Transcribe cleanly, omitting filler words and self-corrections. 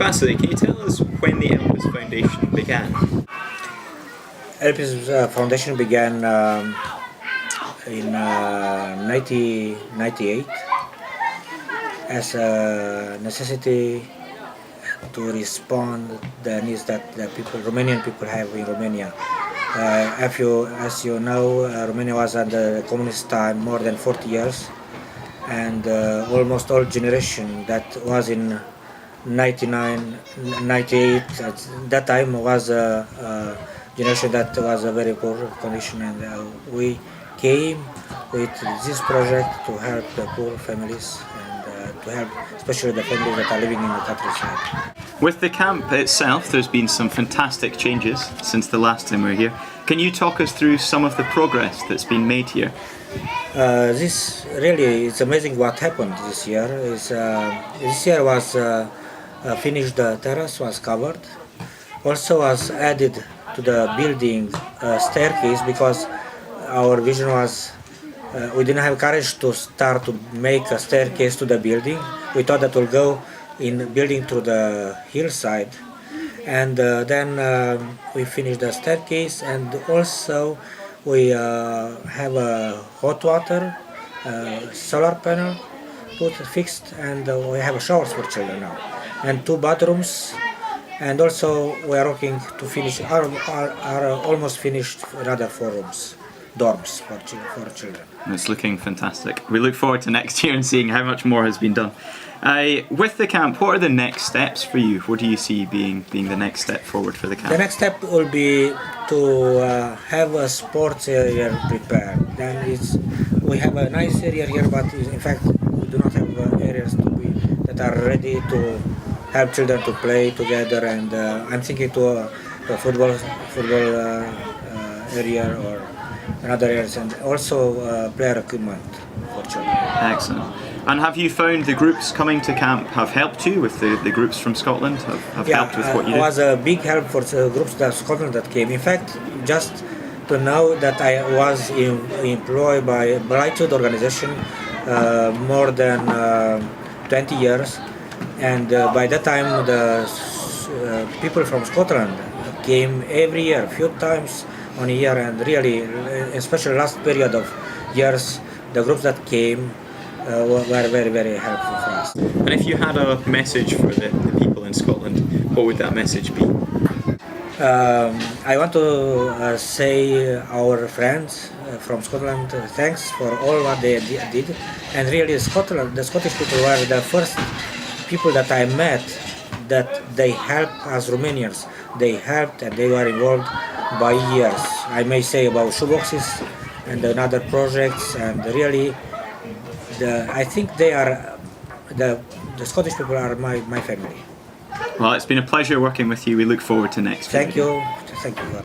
Vasily, can you tell us when the Elpis Foundation began? Elpis Foundation began in 1998 as a necessity to respond the needs that the Romanian people have in Romania. As you know, Romania was under communist time more than 40 years, and almost all generation that was in 99, 98 at that time was a generation that was a very poor condition, and we came with this project to help the poor families and to help especially the families that are living in the countryside. With the camp itself, there's been some fantastic changes since the last time we were here. Can you talk us through some of the progress that's been made here? This really is amazing what happened this year. This year was finished, the terrace was covered. Also was added to the building staircase because our vision was we didn't have courage to start to make a staircase to the building. We thought that we'll go in building to the hillside, and then we finished the staircase, and also we have a hot water solar panel fixed, and we have showers for children now, and 2 bathrooms, and also we are working to finish are almost finished rather 4 rooms, dorms for children. It's looking fantastic. We look forward to next year and seeing how much more has been done. With the camp, what are the next steps for you? What do you see being the next step forward for the camp? The next step will be to have a sports area prepared. Then we have a nice area here, but in fact we do not have areas that are ready to help children to play together. And I'm thinking to a football area or another areas, and also player equipment for children. Excellent. And have you found the groups coming to camp have helped you with the groups from Scotland? Have helped with what you do? It was a big help for the groups that Scotland that came. In fact, just to know that I was employed by Brightwood organization more than 20 years, and by that time the people from Scotland came every year, a few times on a year, and really, especially last period of years, the groups that came were very, very helpful for us. And if you had a message for the people in Scotland, what would that message be? I want to say our friends from Scotland, thanks for all what they did. And really, Scotland, the Scottish people were the first people that I met that they helped us Romanians. They helped and they were involved by years. I may say about shoeboxes and other projects, and really I think they are the Scottish people are my family. Well, it's been a pleasure working with you. We look forward to next year. Thank you.